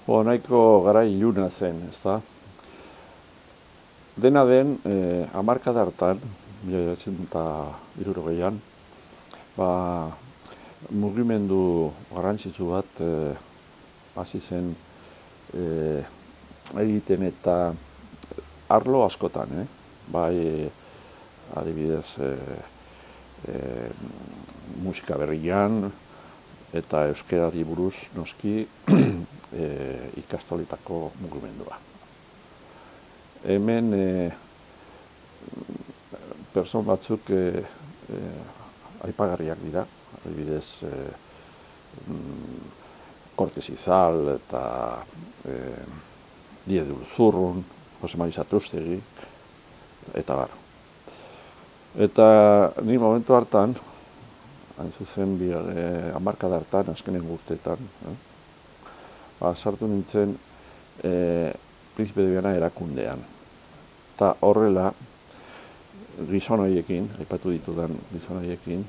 Nahiko garai iluna zen, ezta? Dena den, hamarkada hartan, 1960an, mugimendu garrantzitsu bat hasi zen egiten eta arlo askotan, bai adibidez musika berrian eta euskarari buruz noski ikastoletako mugimendua. Hemen pertsona batzuk aipagarriak dira, adibidez Cortes Izal eta Diez Urzurrun, Jose Mari Satrústegui, eta bar. Eta ni momentu hartan, hain zuzen hamarkada hartan, azkenengo urteetan, sartu nintzen Príncipe de Viana erakundean. Eta horrela, gizon horiekin, aipatu ditudan gizon horiekin,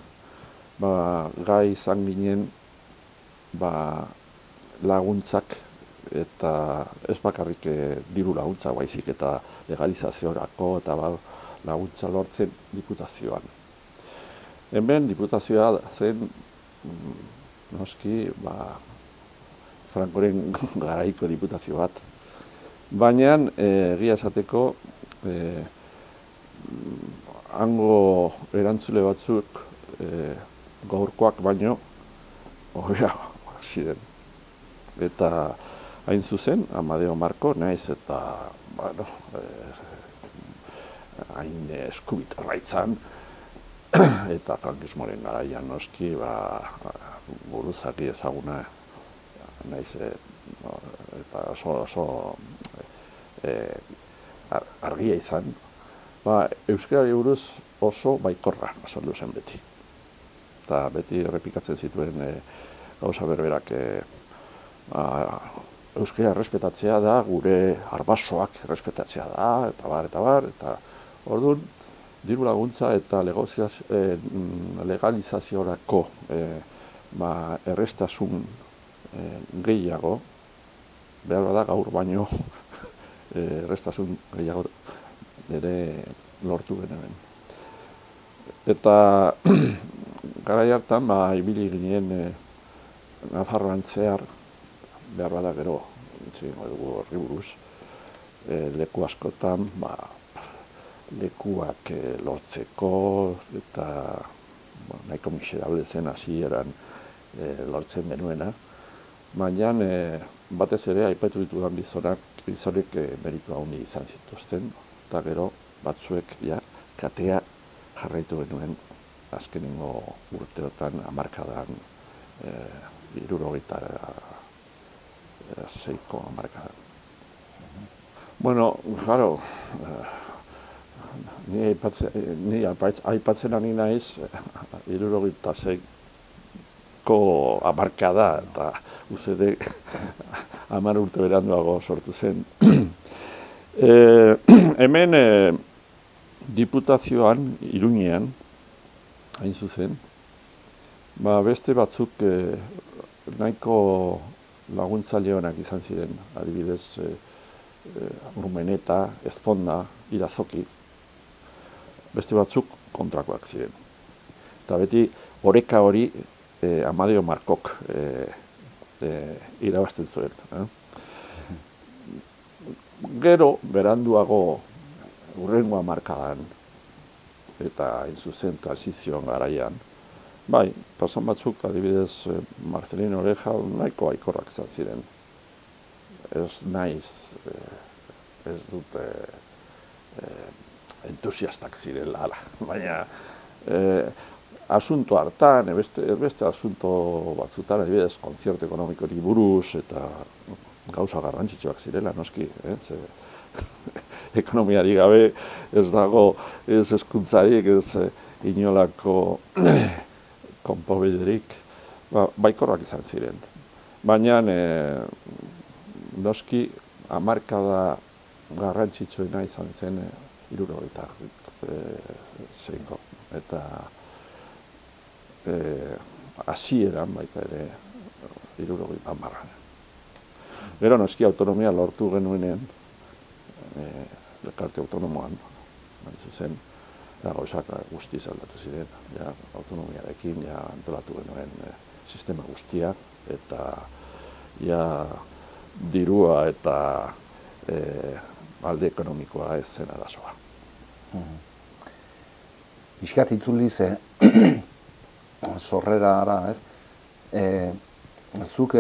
gai izan ginen laguntzak eta ez bakarrik diru laguntzak baizik eta legalizaziorako eta laguntza lortzen diputazioan. Hemen diputazioa zen noski Francoren garaiko diputazio bat, baina egia esateko hango erantzule batzuk gaurkoak baino hobeagoak ziren. Eta hain zuzen, Amadeo Marco, naiz eta hain eskubitarra izan, eta frankismoaren garaian noski buruzagi ezaguna naiz eta oso argia izan, euskarari buruz oso baikorra azaldu zen beti. Eta beti errepikatzen zituen gauza berberak euskara errespetatzea da, gure arbasoak errespetatzea da, eta bar, eta orduan diru laguntza eta legalizaziorako errestasun gehiago, behar bada gaur baino errestasun gehiago ere lortu genuen. Eta garai hartan, ibili ginen Nafarroan zehar, behar bada gero, dugu horri buruz, leku askotan, lekuak lortzeko eta nahiko miserable zen hasieran lortzen genuena. Baina batez ere aipatu ditudan gizonek meritu handi izan zituzten, eta gero batzuek katea jarraitu genuen azkenengo urteotan, hamarkadan, 76ko hamarkadan. Bueno, claro, ni aipatzen ari naiz 76ko hamarkada eta uzede 10 urte beranduago sortu zen. Hemen diputazioan, Iruñean, hain zuzen, beste batzuk nahiko laguntzaile onak izan ziren, adibidez Urmeneta, Ezponda, Irazoki, beste batzuk kontrakoak ziren. Eta beti oreka hori Amadeo Marcok irabazten zuen. Gero, beranduago, hurrengo hamarkadan, eta hain zuzen transizioan garaian, pertson batzuk, adibidez, Marcelino Oreja, nahiko aikorrak izan ziren. Ez naiz, ez dut entusiastak zirela, baina asunto hartan, beste asunto batzutan, adibidez, kontzierto ekonomikori buruz, eta gauza garrantzitsuak zirela, noski, ekonomiari gabe ez dago, ez hezkuntzarik, ez inolako konponbiderik, baikorrak izan ziren. Baina, noski, hamarkada garrantzitsuena izan zen 76ko, eta hasieran baita ere 70an. Gero noski autonomia lortu genuenean, elkarte autonomoan, zuzen, gauzak guztiz aldatu ziren, autonomiarekin antolatu genuen sistema guztia, eta dirua eta alde ekonomikoa ez zen arazoa. Iskat itzuli ze sorrera ara, ez? Zuk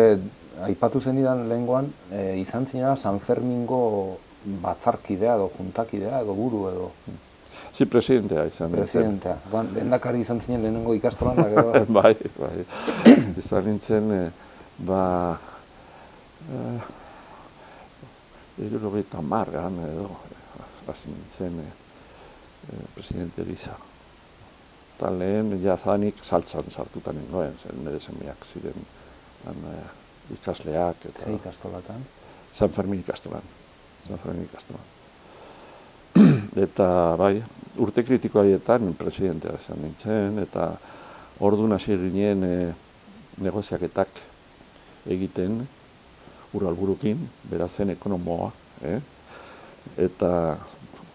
aipatu zenidan lehengoan, izan zinera San Fermingo batzarkidea edo juntakidea edo buru edo... Si, presidentea izan nintzen. Presidentea. Lehendakari izan zinen lehenengo ikastolan, da gero... Bai. Izan nintzen, hirurogeita hamarrean edo, hasi nintzen presidente gisa. Eta lehen, jadanik saltzan sartuta nengoen, nire semeak ziren ikasleak eta... Ze ikastolatan? San Fermin ikastolan. Eta, bai, urte kritiko haietan presidentea izan nintzen, eta orduan hasi ginen negoziaketak egiten Uralburukin, berazen ekonomoa, eta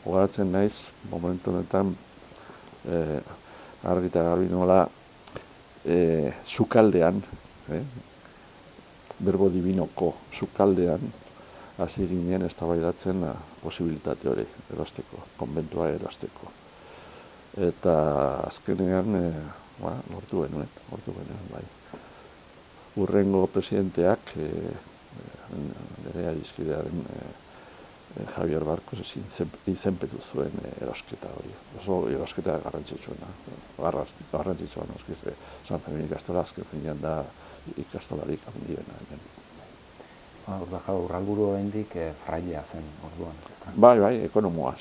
gogoratzen naiz, momentu honetan, argi eta garbi nola, sukaldean, Berbo Divinoko sukaldean, hasi ginen eztabaidatzen posibilitate hori erosteko, konbentua erosteko. Eta azkenean, lortu genuen, bai. Urrengo presidenteak, nire adizkidearen Javier Barcos izenpetu zuen erosketa hori. Oso erosketa garrantzitsuena. Garrantzitsua noski, San Fermin ikastola azken finean da ikastolarik handiena hemen. Urralburu oraindik frailea zen orduan. Bai, ekonomoa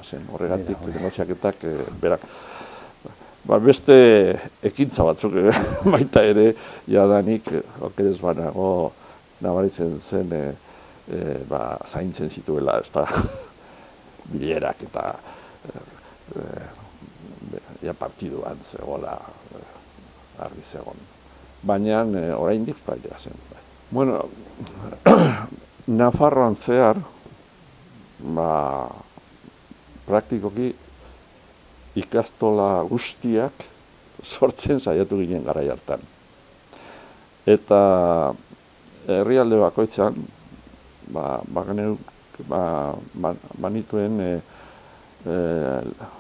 zen. Horregatik negoziaketak berak. Beste ekintza batzuk baita ere, jadanik, okerez banago, nabaritzen zen, zaintzen zituela, ez da, bilerak eta partiduan zegoela argi zegoen. Baina oraindik frailea zen. Bueno, Nafarroan zehar, praktikoki ikastola guztiak sortzen saiatu ginen garai hartan. Eta herrialde bakoitzan, banituen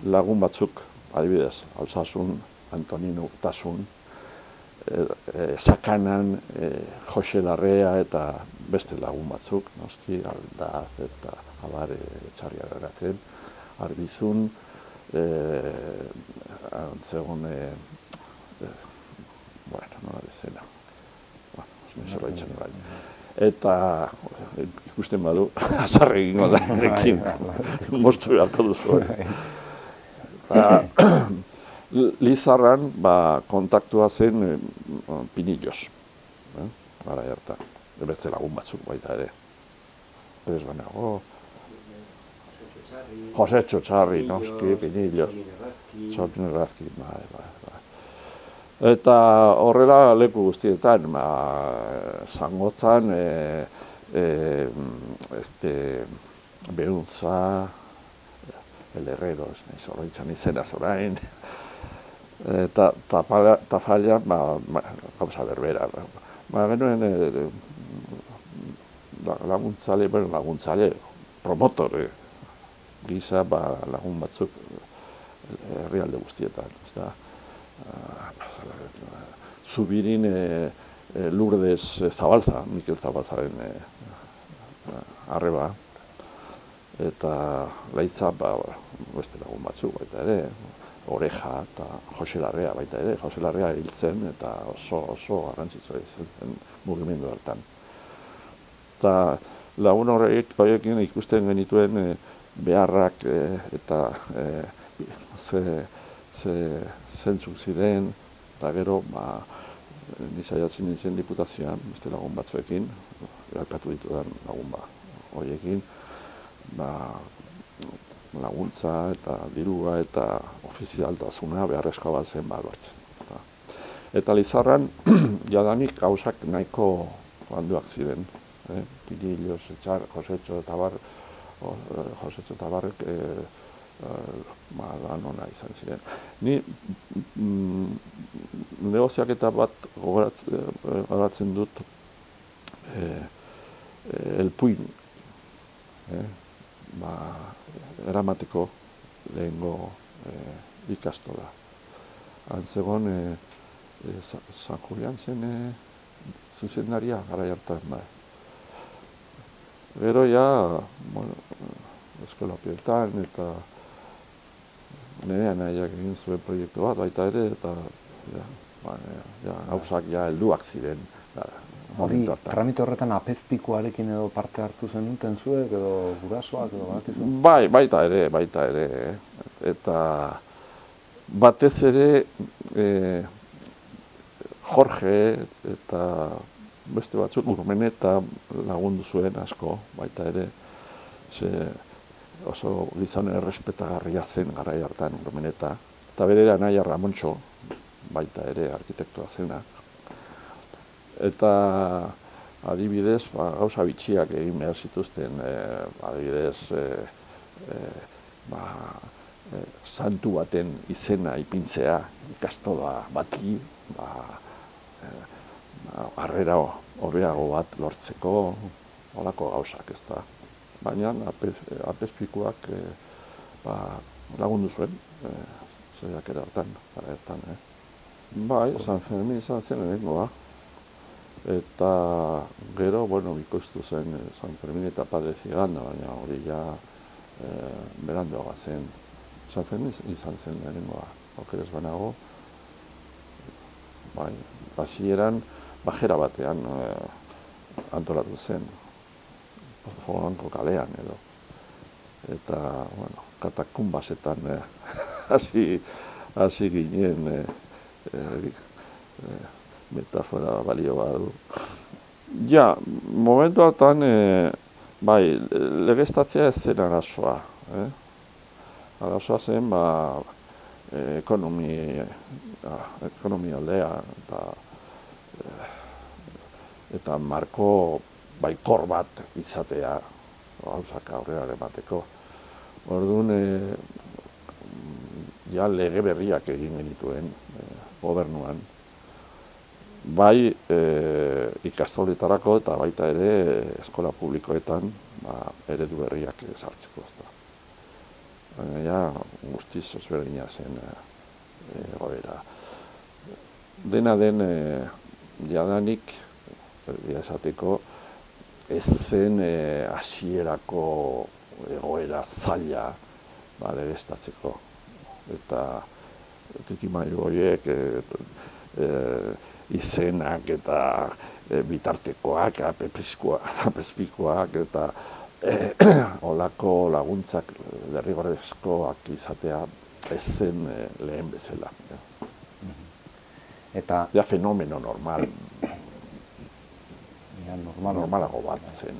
lagun batzuk, adibidez, Alsasun, Antonino Urtasun, Sakanan, Jose Larrea eta beste lagun batzuk, noski, Aldaz eta abar etxarria geratzen, Arbizun, zegoen, nola bezala, zorbaitzen bai. Eta ikusten badu, azarre egingo da, nekin, moztu beharko duzu. Lizarran kontaktua zen Pinillos, gara hartan, beste lagun batzuk baita ere. Ez banago, Jose Txotxarri, noski, Pinillos, Txopin Errazki, Eta horrela leku guztietan, Zangotzan, Beruntza, El Herrero, ez nahi zorroitzan izena zorain, eta Tafalla, gauza berbera. Genuen laguntzale, promotor, gisa lagun batzuk herrialde guztietan. Zubirin Lourdes Zabalza, Mikel Zabalzaren arreba, eta Laitza beste lagun batzuk baita ere, Oreja eta Jose Larrea baita ere, Jose Larrea hil zen eta oso garrantzitsua izan mugimendu hartan. Eta lagun horiekin ikusten genituen beharrak eta zentzuk ziren, eta gero nizaiatzen nintzen diputazioan, beste lagun batzuekin, aipatu ditudan lagun horiekin, laguntza eta dirua eta ofizialtasuna beharrezkoa bat zen lortzen. Eta Lizarran, jadanik gauzak nahiko handuak ziren. Pirillos, Josetxo eta bar, Josetxo eta barrek lan ona izan ziren. Ni negoziaketa bat gogoratzen dut Elpuin eramateko lehengo ikastola. Antzegon San Julian zen zuzendaria garai hartan bai. Gero ja, eskola pietan eta nire nahiak egin zuen proiektu bat baita ere, eta gauzak ja helduak ziren. Hori, tramite horretan apezpikuarekin edo parte hartu zenuten zuek, edo gurasoak, edo badakizu? Bai, baita ere. Eta batez ere Jorge eta beste batzuk Urmeneta lagundu zuen asko, baita ere. Oso gizon errespetagarria zen garai hartan Urmeneta. Eta bere anaia Ramontxo, baita ere arkitektoa zena. Eta adibidez, gauza bitxiak egin behar zituzten, adibidez, santu baten izena ipintzea, ikastola bati, harrera hobeago bat lortzeko, holako gauzak, ez da. Baina apezpikuak lagundu zuen, zeiak erartan. Bai, San Fermin izan zen lehenengoa. Eta gero, bikoiztu zen San Fermin eta Padre Ziganda, baina hori ja beranduagoa zen. San Fermin izan zen lehenengoa, okeres banago. Bai, hasieran bajera batean antolatu zen, Folanko kalean edo. Eta, katakumbasetan hasi ginen metafora balio badu. Ja, momentu hartan, bai, legeztatzea ez zen arazoa. Arazoa zen, ekonomia aldea eta marko baikor bat izatea, gauzak aurrera emateko. Orduan, ja lege berriak egin genituen gobernuan. Bai ikastoletarako eta baita ere eskola publikoetan eredu berriak sartzeko. Ja, guztiz ezberdina zen egoera. Dena den jadanik, esateko, ez zen hasierako egoera zaila legeztatzeko. Eta trikimailu horiek izenak eta bitartekoak, apezpikuak eta olako laguntzak derrigorrezkoak izatea ez zen lehen bezala. Eta... Ja, fenomeno normal. Normalago bat zen.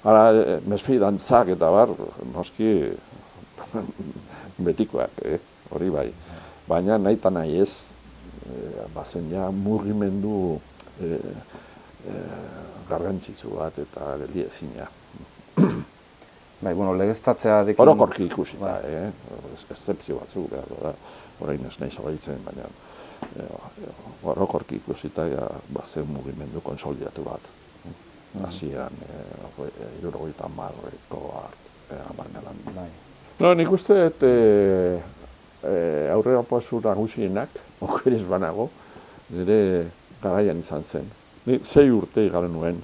Hala, mesfi dantzak eta bar, noski betikoak, hori bai. Baina nahi eta nahi ez, bazen ja mugimendu garrantzitsu bat eta geldiezina. Bai, legeztatzearekin... Orokorki ikusita, eszepzio batzuk behar da, orain ez nahi zogaitzen, baina orokorki ikusita bazen mugimendu konsolidatu bat. Hasieran, 70ko hamarkadan. Nik uste, aurrerapasu nagusienak, okeres banago, nire garaian izan zen. 6 urte igaren nuen,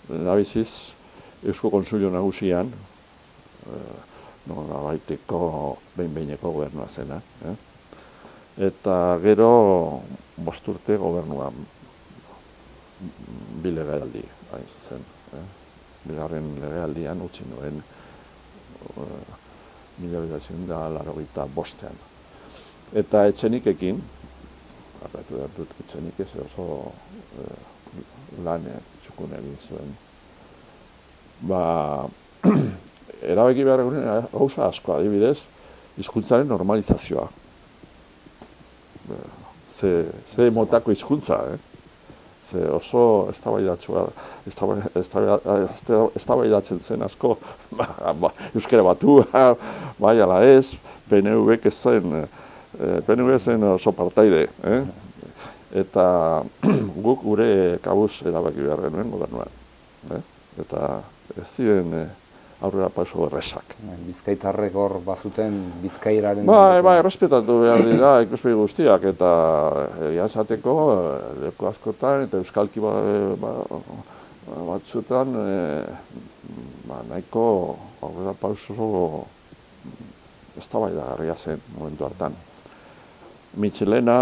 nabiziz Eusko Konsulio Nagusian, baiteko behin-behineko gobernua zena. Eta gero 5 urte gobernuan bi legealdi hain zuzen. Bigarren legealdian utzi nuen 1985an. Eta Etxenikekin, arratu behar dut Etxenik ez oso lan txukun egin zuen. Erabaki behar egunen gauza asko, adibidez, hizkuntzaren normalizazioa. Ze motako hizkuntza, ze oso eztabaidatzen zen asko, euskara batua, bai ala ez, PNV-ek ez zen, PNV zen oso partaide, eta guk gure kabuz erabaki behar genuen gobernuan, eta ez ziren aurrera pauso erresak. Bizkaitarrek hor bazuten bizkairaren... Bai, errespetatu behar dira ikuspegi guztiak, eta egia esateko leku askotan eta euskalki batzuetan nahiko aurrera pauso eztabaidagarria zen momentu hartan. Mitxelena,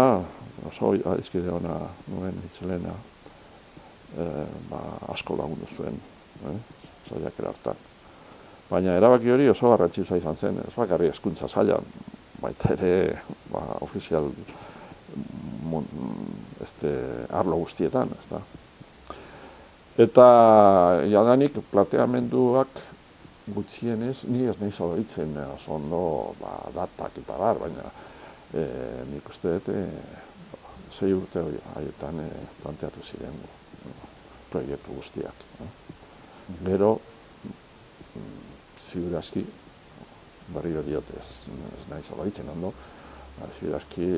oso adizkide ona nuen Mitxelena, asko lagundu zuen, saiakera hartan. Baina erabaki hori oso garrantzitsua izan zen, ez bakarri hezkuntza sailan, baita ere ofizial arlo guztietan, ezta. Eta jadanik planteamenduak gutxienez, ni ez nahi zauditzen oso ondo datak eta bar, baina nik uste dut 6 urte haietan planteatu ziren proiektu guztiak. Gero, ziurazki, berriro diote ez nahi zauditzen ondo, ziurazki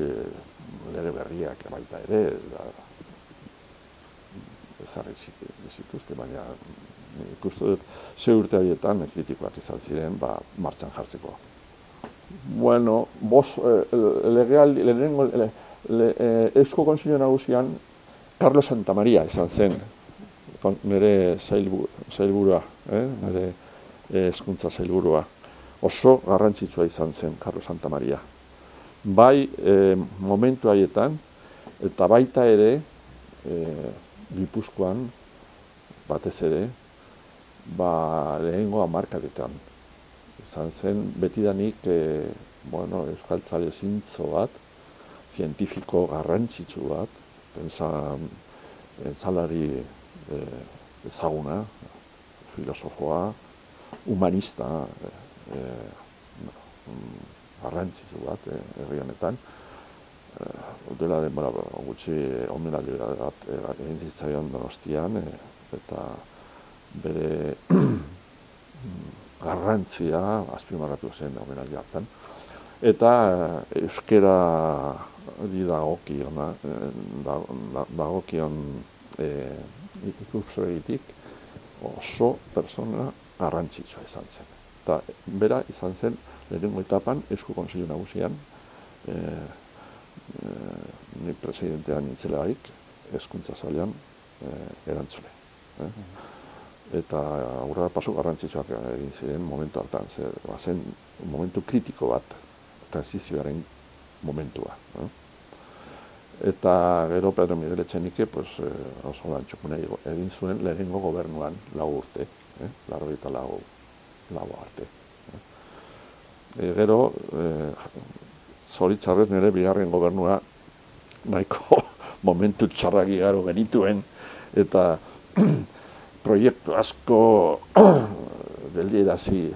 lege berriak baita ere, ezarri zituzte, baina ikustu dut 6 urte haietan kritikoak izan ziren martxan jartzeko. Bueno, Eusko Kontseilu Nagusian Carlos Santamaria izan zen, nire sailburua, nire hezkuntza sailburua. Oso garrantzitsua izan zen Carlos Santamaria. Bai momentu haietan, eta baita ere Gipuzkoan, batez ere, lehenengo hamarkadetan. Izan zen, betidanik euskaltzale zintzo bat, zientifiko garrantzitsu bat, pensalari ezaguna, filosofoa, humanista garrantzitsu bat herri honetan. Dela denbora gutxi omenaldi bat egin zitzaion Donostian, eta bere garrantzia azpimarratu zen omenaldi hartan. Eta euskerari dagokion ikuspegitik oso persona garrantzitsua izan zen. Eta bera izan zen lehenengo etapan Eusko Kontseilu Nagusian ni presidentea nintzelarik hezkuntza sailean erantzule. Eta aurrera paso garrantzitsuak egin ziren momentu hartan, zen momentu kritiko bat, transizioaren momentua. Eta gero Pedro Miguel Etxenike oso lantxukune egin zuen lehenengo gobernuan 4 urte, 84 arte. Gero, zoritxarrez nire bigarren gobernua nahiko momentu txarrak igaro genituen, eta proiektu asko geldierazi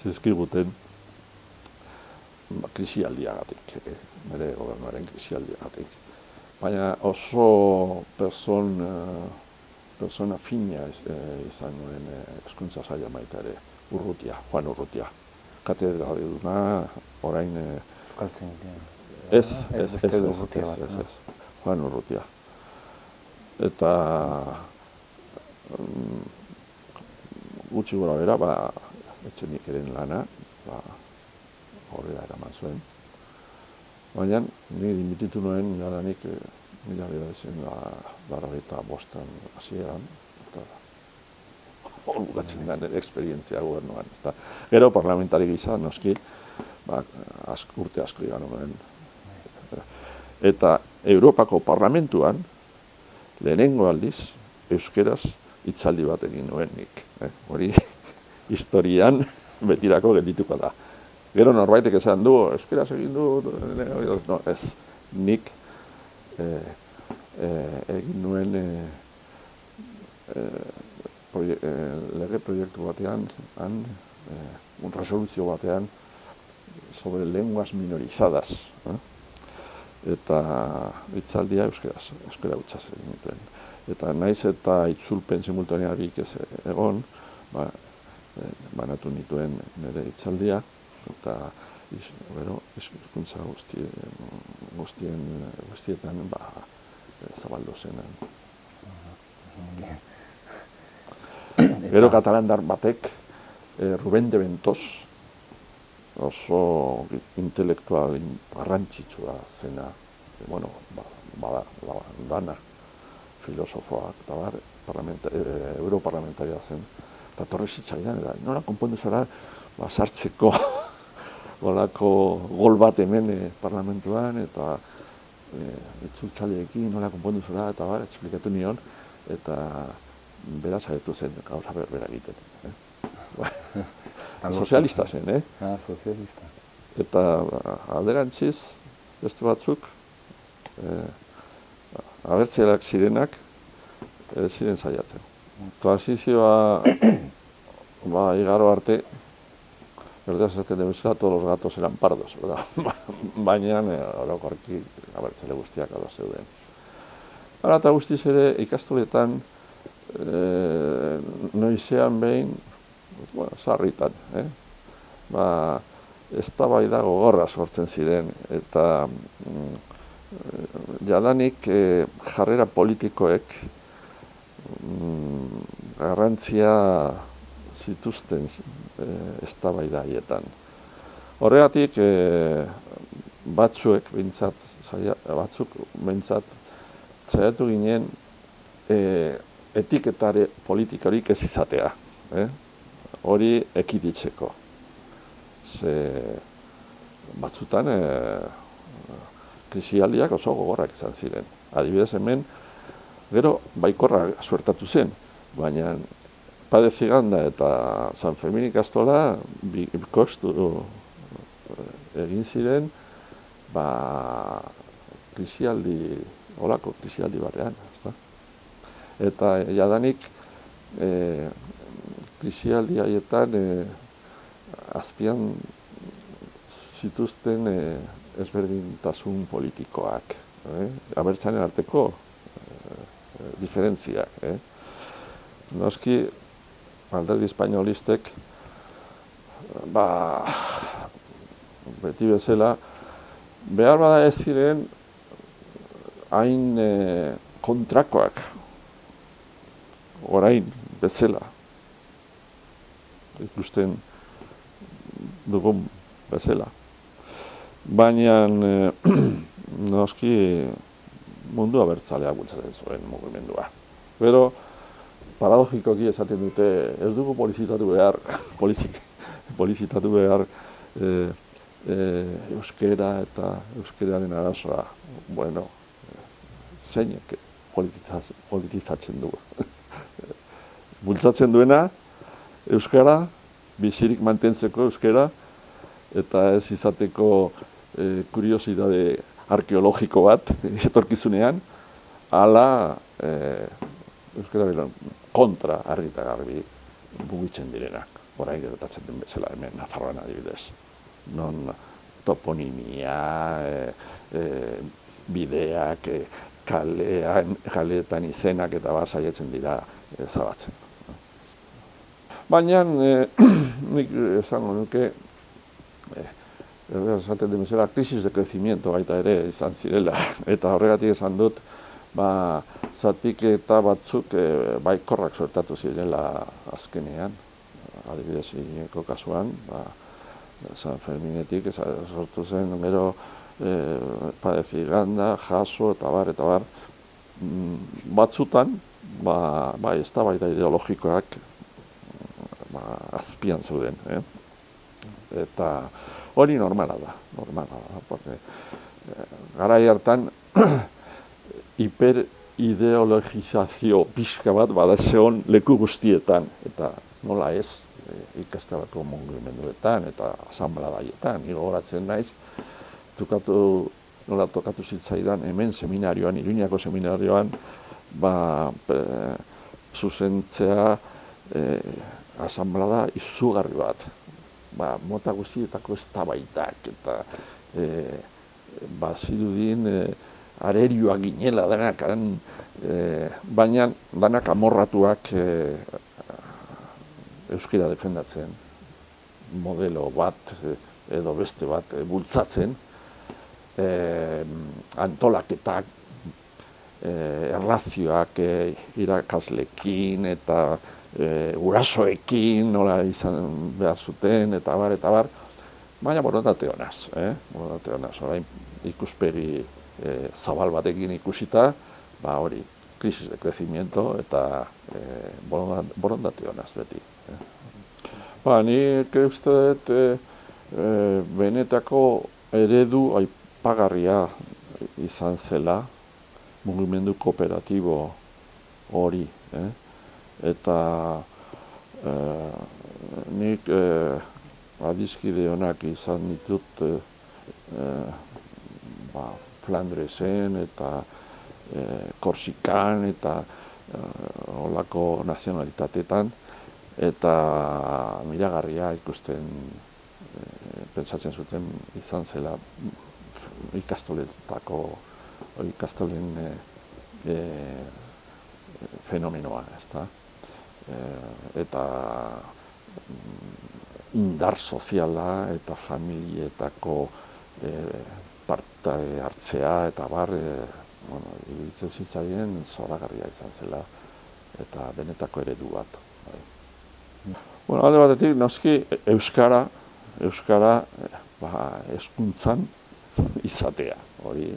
zizkiguten krisialdiagatik, nire gobernuaren krisialdiagatik. Baina oso persona fina izan nuen hezkuntza saila baita ere, Juan Urrutia. Katedraduna, orain... Ez, Juan Urrutia. Eta gutxi gora bera, Etxenikeren lana, horrela eraman zuen. Baina, nire inbititu nuen, jadanik, mila bederatziehun eta 85 hasieran, eta hor bukatzen da nire esperientzia gobernuan. Gero parlamentari gisa, noski, urte asko igaro nuen. Eta Europako Parlamentuan, lehenengo aldiz, euskeraz hitzaldi bat egin nuen nik. Hori, historian betirako geldituko da. Gero norbaitek esan du, euskeraz egin du, no, ez, nik egin nuen lege proiektu batean, un resoluzio batean, sobre lenguas minorizadas. eta hitzaldia euskara hutsaz egin nituen. Eta naiz eta itzulpen simultanearik ez egon, banatu nituen nire hitzaldia, eta hizkuntza guztietan zabaldu zen. Gero katalandar batek, Ruben de Ventos, oso intelektual garrantzitsua zena, dana, filosofoak, eta europarlamentaria zen, eta torre zitzaidan, nola konpondu zara, sartzeko olako gol bat hemen parlamentuan, eta itzultzaileekin nola konpondu zara, eta esplikatu nion, eta bera saiatu zen gauza berbera egiten. Sozialista zen, sozialista. Eta alderantziz, beste batzuk, abertzaleak zirenak, ziren saiatzen. Transizioa, igaro arte, verdad esaten de bezala, todos los gatos eran pardos, verdad? Baina, orokorki, abertzale guztiak ados zeuden. Hala eta guztiz ere, ikastoletan, noizean behin, sarritan, eztabaida gogorra sortzen ziren, eta jadanik jarrera politikoek garrantzia zituzten eztabaida haietan. Horregatik, batzuk behintzat saiatu ginen etiketare politikorik ez izatea. Hori ekiditeko. Ze batzutan krisialdiak oso gogorrak izan ziren. Adibidez hemen, gero baikorra suertatu zen, baina Pade Ziganda eta San Fermin ikastola bikoiztu egin ziren olako krisialdi batean. Eta jadanik krisialdi haietan azpian zituzten ezberdintasun politikoak, abertzaleen arteko diferentziak. Noski, alderdi espainolistek, beti bezala, behar bada ez ziren hain kontrakoak, orain bezala, ikusten dugun bezala. Baina, noski, mundu abertzalea bultzatzen zuen mugimendua. Gero, paradogikoki esaten dute, ez dugu polizitatu behar euskera eta euskeraren arazoa. Bueno, zeinek politizatzen dugu. Bultzatzen duena, euskara, bizirik mantentzeko euskera, eta ez izateko kuriosidade arkeologiko bat etorkizunean, ala euskara kontra argi eta garbi mugitzen direnak. Orain gertatzen den bezala hemen Nafarroan adibidez. Non toponimia, bideak, kaleetan izenak eta bar saiatzen dira ezabatzen. Baina, nik esango nuke, esaten den bezala, krisis de crecimiento baita ere izan zirela. Eta horregatik esan dut, zatik eta batzuk baikorrak suertatu zirela azkenean. Adibidez, Iñeko kasuan, San Ferminetik sortu zen, gero Pade Ziganda, Jaso, eta bar. Batzutan, eztabaida ideologikoak azpian zeuden. Eta hori normala da. Garai hartan, hiperideologizazio pixka bat badazeon leku guztietan, eta nola ez ikastelako mugimenduetan eta asanbladaietan. Gogoratzen naiz, nola tokatu zitzaidan hemen seminarioan, Iruñako seminarioan, zuzentzea asanblada izugarri bat. Mota guztietako eztabaidak eta bazirudin arerioak ginela denak, baina danak amorratuak euskara defendatzen, modelo bat edo beste bat bultzatzen, antolaketak, erlazioak irakasleekin eta gurasoekin nola izan behar zuten, eta bar, baina borondate honaz, orain ikuspegi zabal batekin ikusita, hori, krisis de crecimiento eta borondate honaz beti. Nik uste dut benetako eredu aipagarria izan zela, mugimendu kooperatibo hori, eta nik adiskide honak izan ditut Flandresen eta Korsikan eta holako nazionalitateetan, eta miragarria ikusten pentsatzen zuten izan zela ikastolen fenomenoa, ezta? Eta indar soziala eta familietako parte hartzea eta iruditzen zitzaien zoragarria izan zela eta benetako eredu bat. Alde batetik, noski euskara hezkuntzan izatea, hori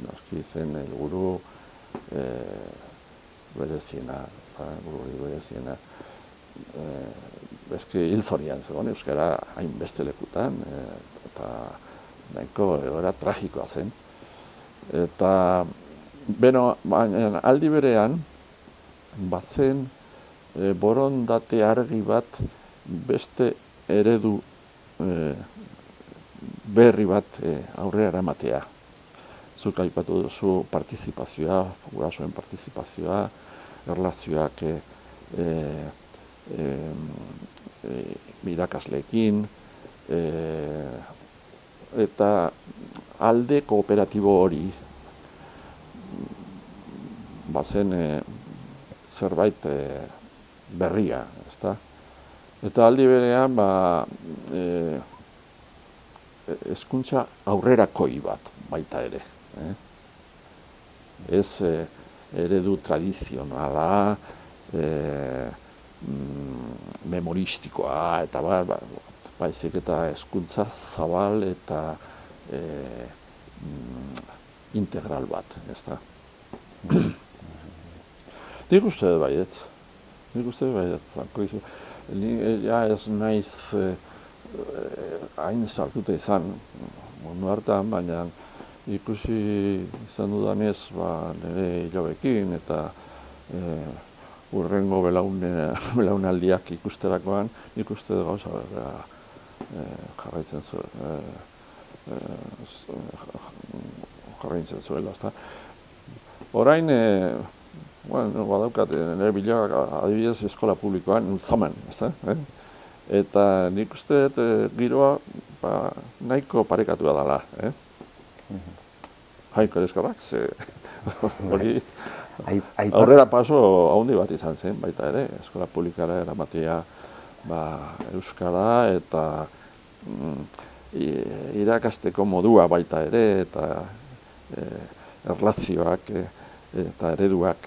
noski zen helburu bereziena, bezki hil zorian zegoen euskara hainbeste lekutan, eta nahiko egoera tragikoa zen. Eta, baina aldi berean, bazen borondate argi bat beste eredu berri bat aurrera eramatea. Zuk aipatu duzu partizipazioa, gurasoen partizipazioa, erlazioak irakasleekin, eta alde kooperatibo hori bazen zerbait berria, ezta? Eta aldi berean hezkuntza aurrerakoi bat baita ere. Ez eredu tradizionala, memoristikoa, eta baizik eta hezkuntza zabal eta integral bat, ezta? Nik uste dut baietz, Franko izu. Ja ez naiz hain sartuta izan mundu hartan, baina ikusi izan dudanez nire hilobekin eta urrengo belaunaldiak ikusterakoan, ikuste dut gauza jarraitzen zuela, ezta. Orain, badaukat, nire bilak adibidez eskola publikoan, zaman, ezta? Eta nik uste dut giroa nahiko parekatua dela, Jainko eskolak, ze hori aurrera paso handi bat izan zen, baita ere, eskola publikara eramatea euskara eta irakasteko modua baita ere, eta erlazioak eta ereduak.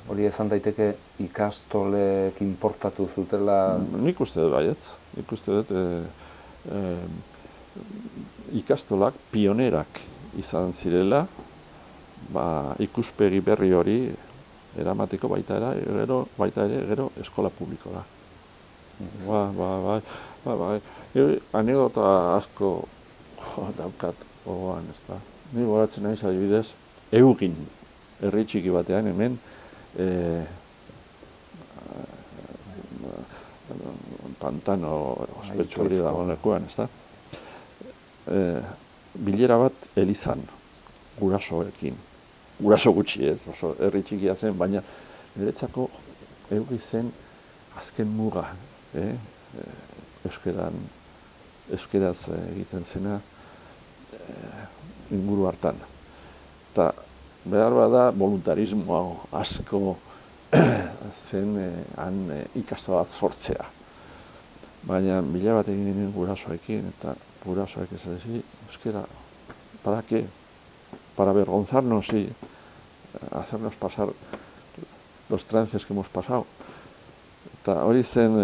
Hori esan daiteke ikastolek inportatu zutela? Nik uste dut baietz. Nik uste dut ikastolak pionerak izan zirela, ikuspegi berri hori eramateko baita ere gero eskola publikora. Anekdota asko daukat gogoan, ezta. Ni goratzen naiz adibidez, Eugin, herri txiki batean hemen, pantano ospetsu hori dagoen lekuan, ezta. Bilera bat elizan, gurasoekin. Guraso gutxi, oso herri txikia zen, baina niretzako Eugi zen azken muga, euskeraz egiten zena, inguru hartan. Eta behar bada voluntarismo asko zen han ikastola bat sortzea. Baina mila bat egin ginen gurasoekin, eta gurasoek ez ezi, euskera, ¿para qué? Para avergonzarnos y hacernos pasar los trances que hemos pasado. Eta hori zen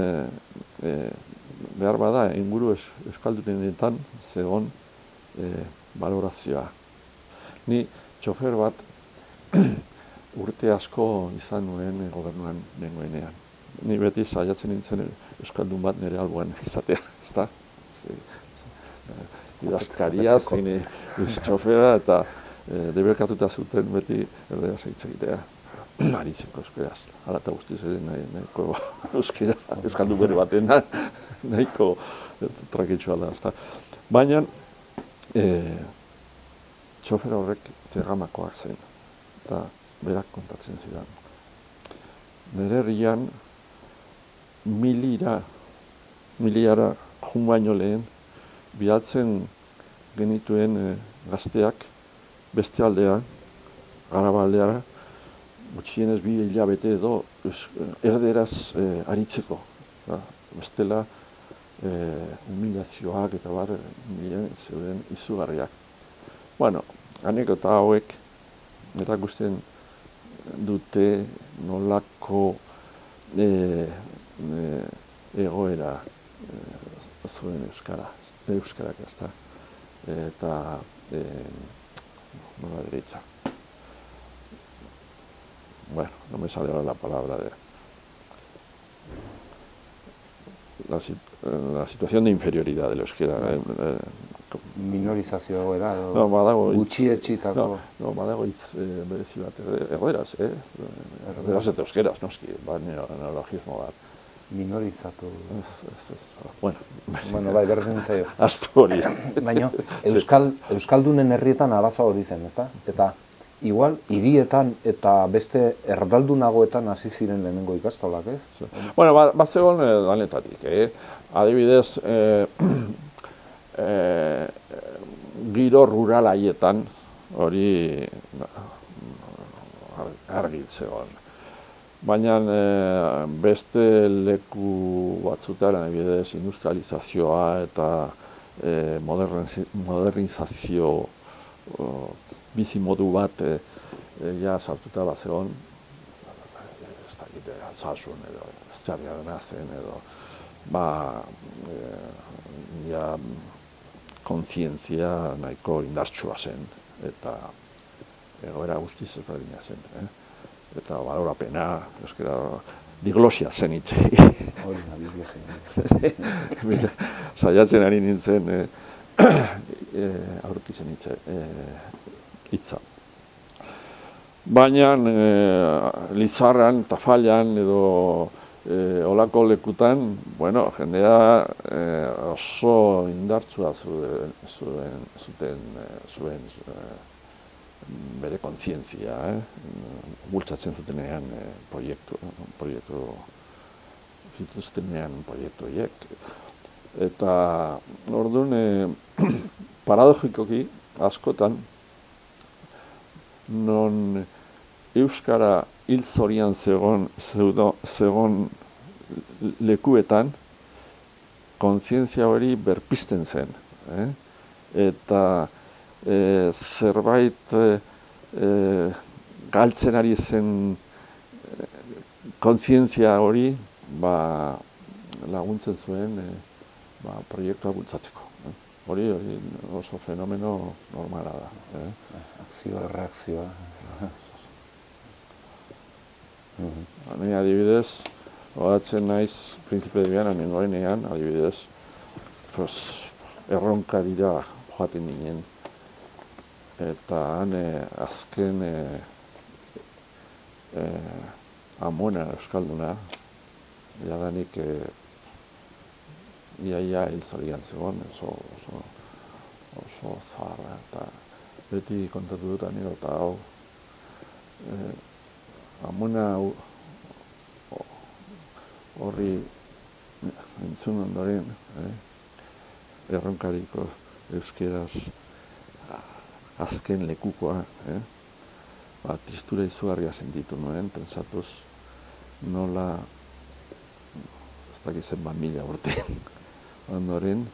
behar bada inguru euskaldunetan zegoen balorazioa. Ni txofer bat urte asko izan nuen gobernuan nengoenean. Ni beti saiatzen nintzen euskaldun bat nire alboan izatea, ezta? Idazkaria, zein txofera eta deberkatuta zuten beti erderaz hitz egitea. Aritzeko euskeraz, hala eta guztiz ere nahiko euskera, euskaldun bere baten nahiko trakitsua da, ezta? Baina, txofer horrek zerramakoak zen, eta berak kontatzen zidan. Nire herrian, miliara jun baino lehen, bialtzen genituen gazteak beste aldean, Araba aldeara, gutxienez 2 hilabete edo erderaz aritzeko. Bestela, humilazioak eta bar zeuden izugarriak. Bueno, anekdota hauek erakusten dute nolako egoera zuen euskarak ezta. Eta nola derecha. Bueno, no me sale ahora la palabra de la situación de inferioridad del euskera. Minorizazio egoera, badago gutxietsitako. Badago hitz berezi bat, erderaz, erderaz eta euskeraz, noski, neologismo bat. Minorizatu. Bueno, bai, berdin zaio. Astu hori. Baina, euskaldunen herrietan arazoa hori zen, ezta? Eta, igual, hirietan eta beste erdaldunagoetan hasi ziren lehenengo ikastolak, ez? Bueno, bat zegoen lanetatik, adibidez, giro rural haietan hori argi zegoen. Baina beste leku batzutan, adibidez, industrializazioa eta modernizazio bizimodu bat ja sartuta bat zegoen, ez dakit, Alsasun edo, Estxarriaren zen edo, ja kontzientzia nahiko indartsua zen, eta egoera guztiz ezberdina zen. Eta balorapena, euskera, diglosia zen hitzei. Hori da, diglosia zen. Saiatzen ari nintzen, aurkitzen hitza. Baina, Lizarran, Tafallan edo olako lekutan, bueno, jendea oso indartsua zuen bere kontzientzia, bultzatzen zutenean proiektu zituztenean proiektu horiek. Eta orduan, paradogikoki askotan, non euskara hil zorian zegoen lekuetan, kontzientzia hori berpizten zen. Eta zerbait galtzen ari zen kontzientzia hori laguntzen zuen proiektua bultzatzeko. Hori oso fenomeno normala da. Akzioa, reakzioa. Ni adibidez, horatzen naiz, Prinzipe de Viana nengoenean, adibidez, erronkarira joaten ginen. Eta han azken Amona euskalduna, jadanik iaia hil zorian zegoen, oso zaharra, eta beti kontatu dut anekdota hau. Amona horri entzun ondoren, erronkariko euskeraz azken lekukoa, tristura izugarria sentitu nuen, pentsatuz nola, ez dakit zenbat mila urte, ondoren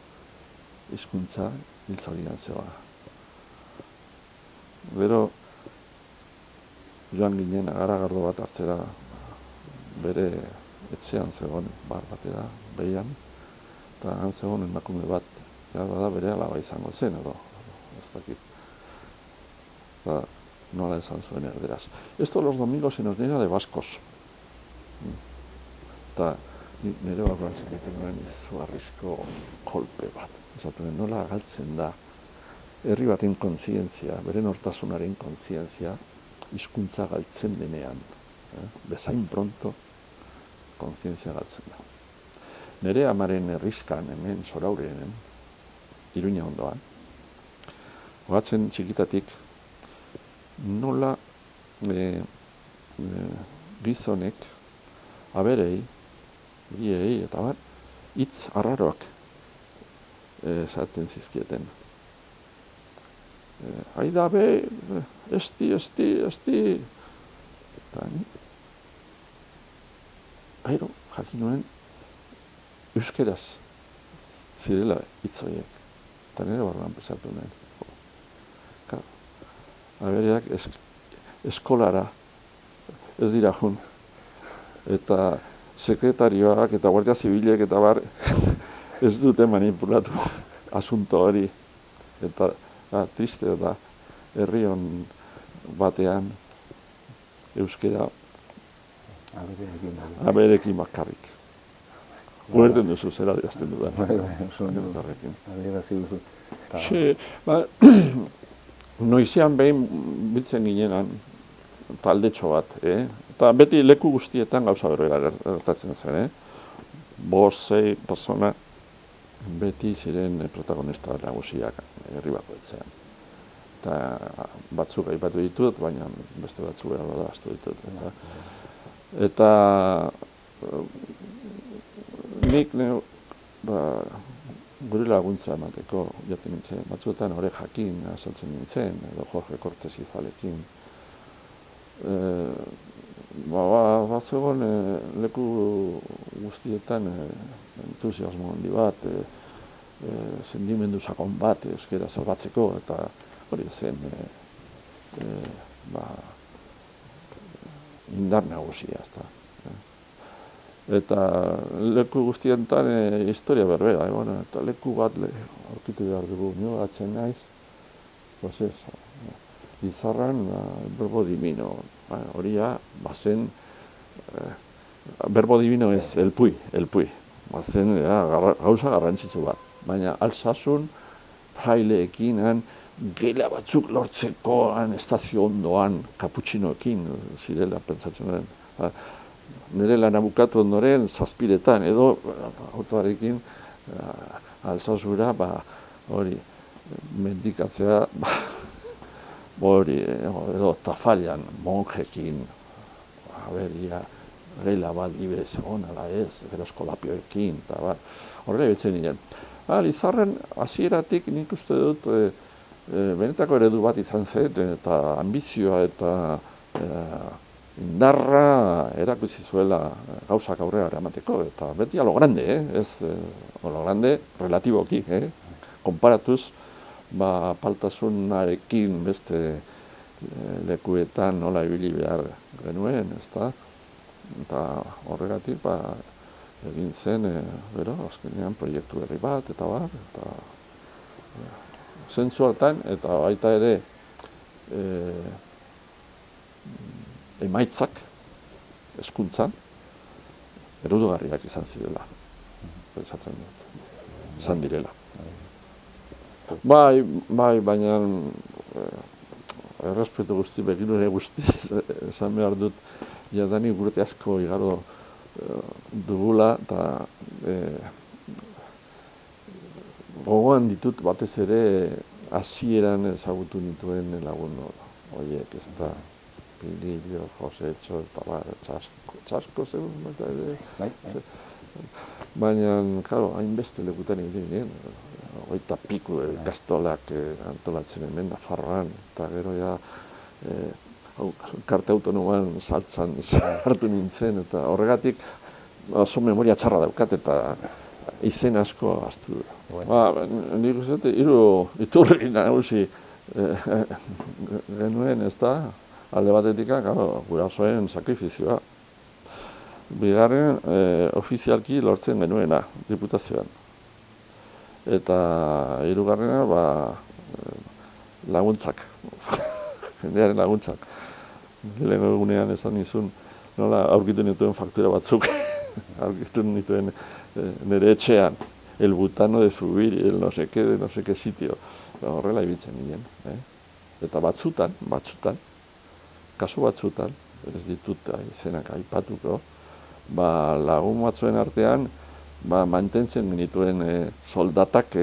hizkuntza hiltzalian zegoa. Gero, joan ginen agaragardo bat hartzera, bere etxean zegoen bar batera, behian, eta han zegoen emakume bat, bada bere alaba izango zen, edo, ez dakit. Eta nola esan zuen erderaz. Esto los domingos se nos llena de vascos. Eta nire barruan zeketen nuen izugarrizko kolpe bat. Esaten nola galtzen da, herri baten kontzientzia, bere nortasunaren kontzientzia, hizkuntza galtzen denean. Bezain pronto, kontzientzia galtzen da. Nire amaren herrizkan, hemen Soraurenen, Iruña ondoan, hogatzen txikitatik, nola gizonek, aberei, biei, eta bat, hitz arraroak esaten zizkieten. Aida be, esti. Eta ni, gero, jakin nuen, euskeraz zirela hitz horiek. Eta nire barruan pesatu nuen. Abereak eskolara ez dira jun. Eta sekretarioak eta guardia zibilek eta bar ez dute manipulatu asunto hori. Eta triste da herri hon batean euskera aberekin bakarrik. Guerten duzu zera dirazten dudan. Adierazi duzu. Noizean behin biltzen ginenan taldetxo bat, eta beti leku guztietan gauza berbera gertatzen zen, 5-6 persona beti ziren protagonista nagusiak herri bakoitzean. Eta batzuk aipatu ditut, baina beste batzuk gara astu ditut. Eta nik gure laguntza emateko jaten nintzen, batzuetan hori jakin asaltzen nintzen, edo Jorge Cortes Izalekin. Bazegoen leku guztietan entusiasmo handi bat, sentimendu sakon bat euskera salbatzeko, eta hori zen indar nagusia. Eta leku guztietan historia berbera, eta leku bat aurkitu behar dugu, nio atzen naiz, Lizarran verbo divino, horia bazen, verbo divino ez, elpui, bazen gauza garrantzitsu bat, baina Alsasun fraileekin gela batzuk lortzeko estazio ondoan kaputxinoekin zirela pentsatzen den. Nire lana bukatu ondoren, 7 edo autoarekin Alsasura, hori, mendikatzea, hori, edo Tafallan, monjekin, aberia, gela bat libre zegoen, ala ez, gero eskolapioekin, eta bat, horrela betzen ninen. Lizarren, hasieratik nik uste dut, benetako eredu bat izan zen, eta ambizioa eta indarra erakutsi zuela gauzak aurrera eramateko, eta beti a lo grande, ez a lo grande relatiboki, konparatuz, paltasunarekin beste lekuetan nola ibili behar genuen, ezta? Eta horregatik, egin zen, azkenean proiektu berri bat, eta zentzu hartan, eta baita ere, emaitzak, hezkuntzan, eredugarriak izan zirela, pentsatzen dut, izan direla. Bai, baina errespetu guzti, begirune guzti, esan behar dut, jadanik urte asko igaro dugula, eta gogoan ditut batez ere hasieran ezagutu nituen lagun horiek, ez da, Pilillo, Josecho, eta txasko zegoen baita ere. Baina, klaro, hainbeste lekutan egin, hogeita piku ikastolak antolatzen hemen Nafarroan, eta gero ja karte autonomoan saltzan hartu nintzen, eta horregatik oso memoria txarra daukat, eta izen asko ahaztu du. Nik uste dut, hiru iturri nagusi genuen, ez da, alde batetik, gurasoen sakrifizioa. Bigarren, ofizialki lortzen genuena, diputazioan. Eta hirugarrena, laguntzak, jendearen laguntzak. Lehen egunean esan nizun, nola aurkitu nituen faktura batzuk, aurkitu nituen nire etxean, el butano de subir, el no sé qué sitio, horrela ibiltzen ginen. Eta batzutan, kasu batzutan, ez ditut izenak aipatuko, lagun batzuen artean mantentzen genituen soldatak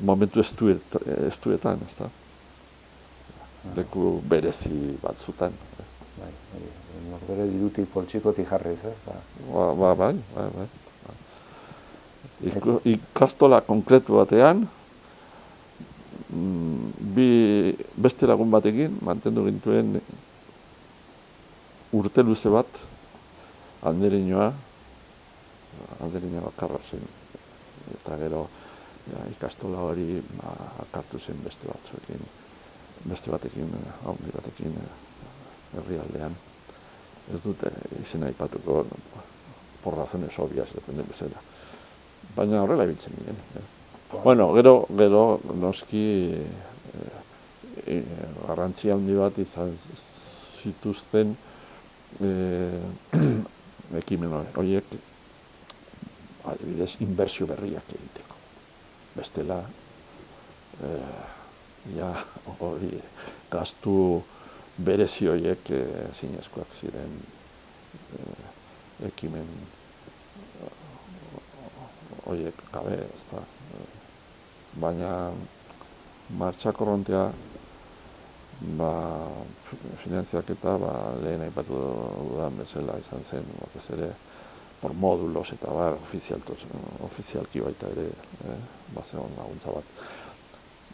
momentu estuetan, ez da? Leku berezi batzutan. Norbere dirutik poltsikotik jarriz, ez? Bai. Ikastola konkretu batean, beste lagun batekin mantendu gintuen urte luze bat, anderinoa bakarra zen. Eta gero ikastola hori akartu zen beste batekin, handi batekin herrialdean. Ez dute izena aipatuko, por razones obvias, depende bezala. Baina horrela ibiltzen ginen. Bueno, gero noski garrantzia handi bat izan zituzten ekimen horiek, adibidez, inbertsio berriak egiteko. Bestela, gastu berezi horiek zinezkoak ziren ekimen horiek gabe, ez da. Baina martxa korrontea, finantziaketa lehen aipatu dudan bezala izan zen, batez ere, por módulos eta ofizialki baita ere, bazen laguntza bat.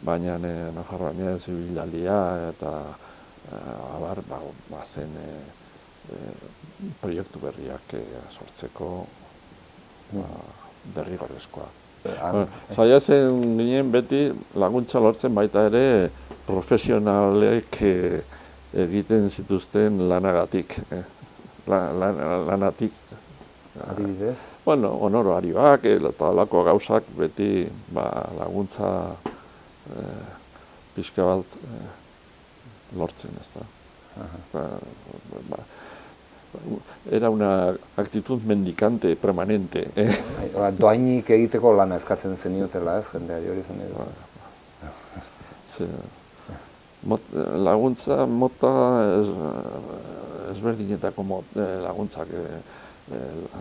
Baina Nafarroan zibilaldia eta bazen proiektu berriak sortzeko derrigorrezkoa. Saiatzen ginen beti laguntza lortzen baita ere profesionalek egiten zituzten lanagatik. Lanatik. Adibidez? Bueno, honorarioak eta halako gauzak beti laguntza pixka bat lortzen, ez da. Era una actitud mendicante, permanente. Doainik egiteko lana eskatzen zeniotela, ez, jendeari hori zen edo? Laguntza mota ezberdinetako laguntzak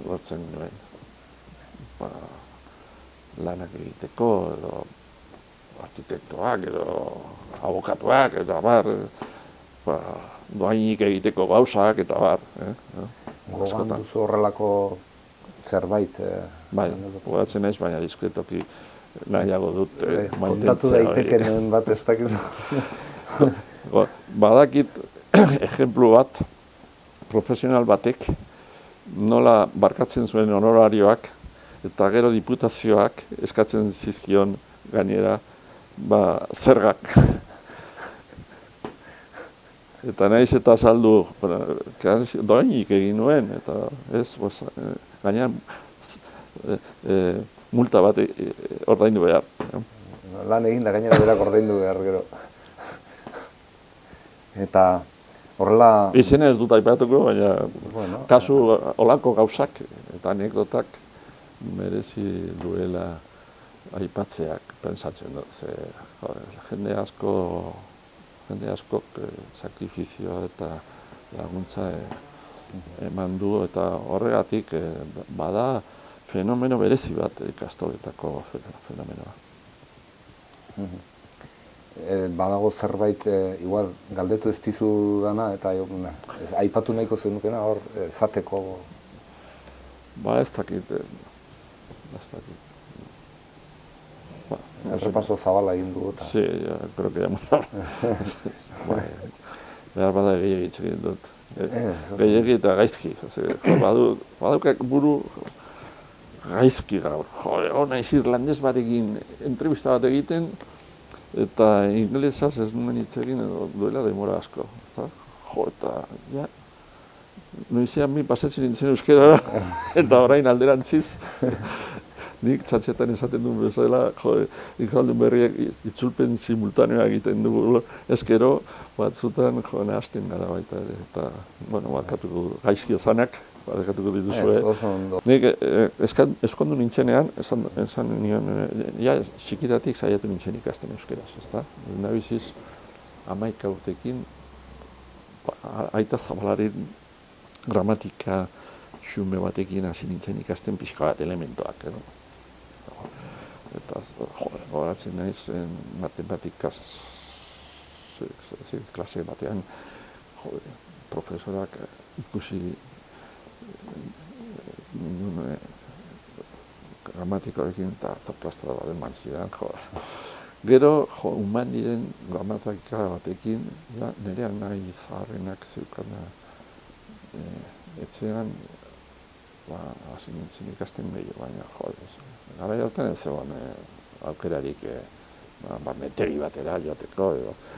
lortzen nuen. Lanak egiteko, edo arkitektoak, edo abokatuak, eta doainik egiteko gauzak, eta Gogoan duzu horrelako zerbait? Bai, gogatzen naiz, baina diskretoki nahiago dut mantentzea. Kontatu daitekenen bat ez dakizu. Badakit, ejemplu bat, profesional batek nola barkatzen zuen honorarioak eta gero diputazioak eskatzen zizkion gainera zergak. Eta naiz eta saldu, doainik egin nuen, eta ez, gaina multa bat ordaindu behar. Lan egin da gainera berak ordaindu behar gero. Eta horrela... Izena ez dut aipatuko, baina kasu olako gauzak eta anekdotak merezi duela aipatzeak pentsatzen dut. Jende askok sakrifizioa eta laguntza eman du, eta horregatik bada fenomeno berezi bat ikastoletako fenomenoa. Badago zerbait, igual, galdetu ez dizu dana, eta aipatu nahiko zenukena hor, zateko... Ez dakit. Errepaso zabala egin dugu eta. Sí, ya, creo que ya hemos hablado. Behar bada gehiagit egin dut. Gehiagit eta gaizki. Badukak buru gaizki gaur. Naiz irlandez batekin entrevista bat egiten, eta inglesaz ez nuen hitz egin duela demora asko. Eta, ja, noizean mi pasatzen nintzen euskerara, eta orain alderantziz, nik txatxetan esaten duen bezala, ikaldun berriak itzulpen simultaneoa egiten dugu, ezkero batzutan nahazten gara baita ere, eta, bueno, bakatuko gaizki ozanak, bakatuko dituzue. Nik eskondu nintzenean, esan nion, ja, txikitatik saiatu nintzen ikasten euskeraz, ezta? Nabiziz, 11 urtekin, aita Zabalaren gramatika xume batekin hasi nintzen ikasten pixka bat elementoak, edo. Eta, goratzen naiz, matematikaz klase batean, profesorak ikusi gramatikoekin eta zaplaztada bat eman zidan, Gero, human diren gramatika batekin, nirean nahi zaharrenak zeukana etxean, hasi nintzen ikasten gehiago, baina, gara jartan ez zegoen aukerarik barnetegi batera joateko,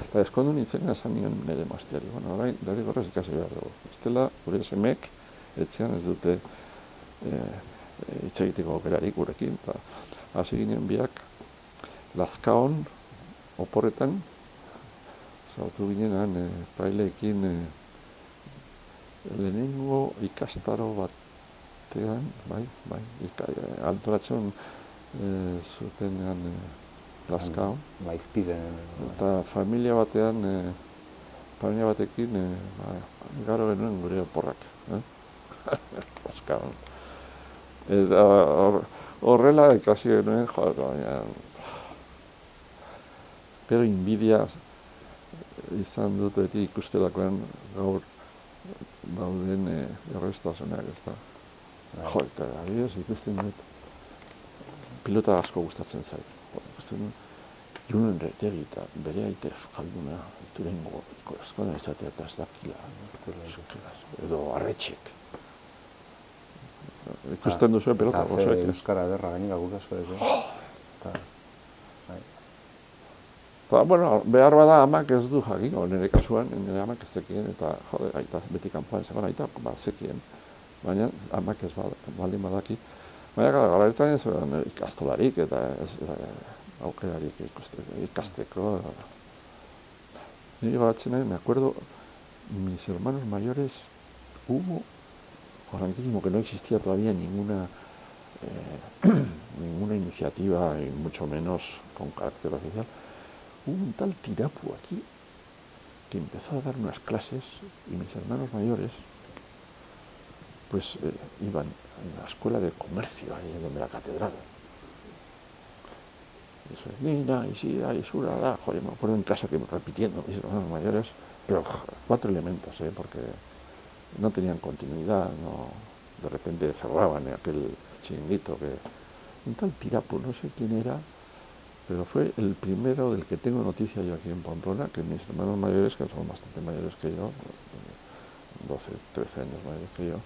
eta eskondu nintzen esan nion nire mazteari, orain, derrigorrez ikasi behar dugu. Estela, gure semek, etxean ez dute hitz egiteko aukerarik gurekin, eta hasi ginen biak, Lazkaon, oporretan, zautu ginenan, praileekin lehenengo ikastaro batean, antolatzen zutenean Lazkaon. Maizpiden. Eta familia batekin, garo genuen gure oporrak, Lazkaon. Eta horrela ikasi genuen, baina, pero inbidia izan dut beti ikustelakoan gaur dauden errestasunak, ez da. Eta adibidez ikusten dut pilota asko gustatzen zait. Ikusten dut Julen Retegi eta bere aite euskalduna Turengo eskola izatea eta ez dakila edo Arretxek. Ikusten duzu pelota gozoek. Eta euskara ederra gainera guraso ez. Bueno, behar bada amak ez du jakingo, nire kasuan, nire amak ez zekien, eta aita beti kanpoan zegoen, aita zekien, baina amak ez baldin badaki. Baina garaetan ez ikastolarik eta aukerarik ikasteko. Nire baratzen nahi, me acuerdo, mis hermanos mayores, hubo franquismo que no existía todavía ninguna iniciativa, y mucho menos con carácter oficial. Hubo un tal Tirapu aquí que empezó a dar unas clases y mis hermanos mayores pues iban a la escuela de comercio, ahí donde la catedral. Y eso, mira, y sí, ahí sura, da, joder, me acuerdo en casa que repitiendo mis hermanos mayores, pero 4 elementos, porque no tenían continuidad, no, de repente cerraban aquel chiringuito que... Un tal Tirapu, no sé quién era, pero fue el primero del que tengo noticia yo aquí en Pamplona, que mis hermanos mayores, que son bastante mayores que yo, 12, 13 años mayores que yo,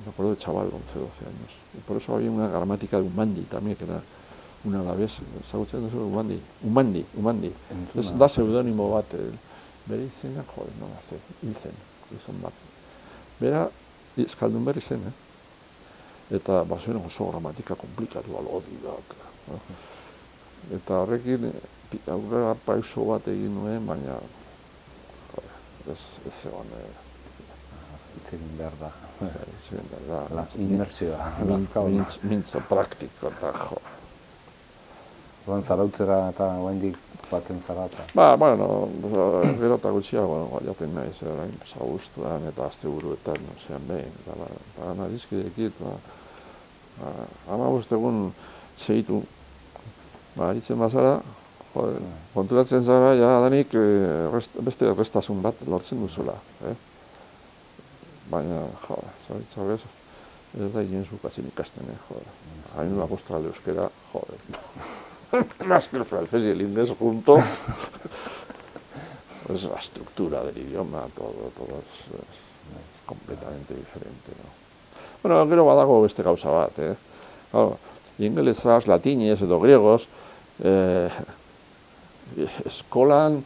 me acuerdo de chaval, 11, 12 años. Y por eso había una gramática de Umandi también, que era una alavés, ¿está escuchando eso? Umandi. Es da seudónimo bat, bere izena, joder, no la sé, izan bat. Bera, eskaldun berri zen, eta bazuen oso gramatika komplikatua lodi bat. Eta horrekin aurrera pauso bat egin nuen, baina ez zegoen. Itzegin behar da. Itzegin behar da. Inmersioa. Mintzo praktiko eta jo. Oan zarautzera eta oaindik baten zara eta... Bueno, gero eta gutxiago jaten naiz, orain abuztuan eta asteburuetan, zean behin. Eta nadizkidekit, 15 egun segitu. Aritzen bazara, konturatzen zara, ja, danik beste errestasun bat lortzen duzula. Baina, zoritxarrez, ez da inen zukatzen ikasten, joder. Hain apostralde euskera, joder. más que el francés y el inglés junto. Es la estructura del idioma, todo es completamente diferente, ¿no? Bueno, gero badago beste gauza bat, Claro, ingelesaz, latinez edo griegos, eskolan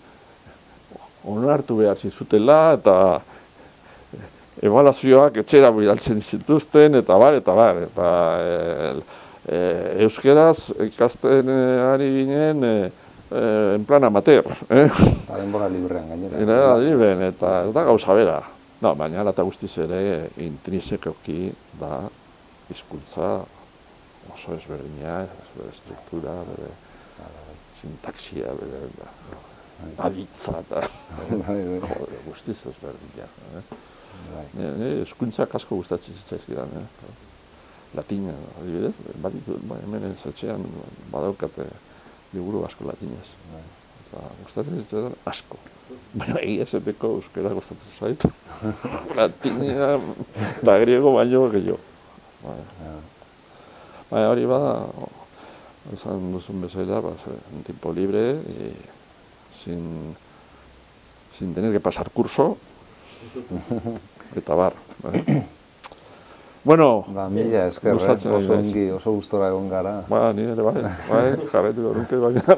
onartu behar zizutela, eta ebaluazioak etxera bidaltzen zituzten, eta bar. Euskeraz ikasten ari ginen en plan amateur. Eta denbora librean gainera. Denbora librean, eta ez da gauza bera. No, baina eta guztiz ere intrinsekoki da hizkuntza oso ezberdina, bere struktura, bere sintaxia, bere aditza, eta guztiz ezberdina. Hizkuntzak asko gustatzen zitzaizkidan. Latina, adibidez, hemen etxean badaukate liburu asko latinez. Gustatzen zitzaidan asko. Baina egia esateko euskara gustatzen zait. Latina eta griego baino gehiago. Baina hori bada, esan duzun bezala, un tiempo libre, sin tener que pasar curso, eta bar. Bueno, mila esker, oso ongi, oso gustora egon gara. Ni ere bai, jarretuko nuke baina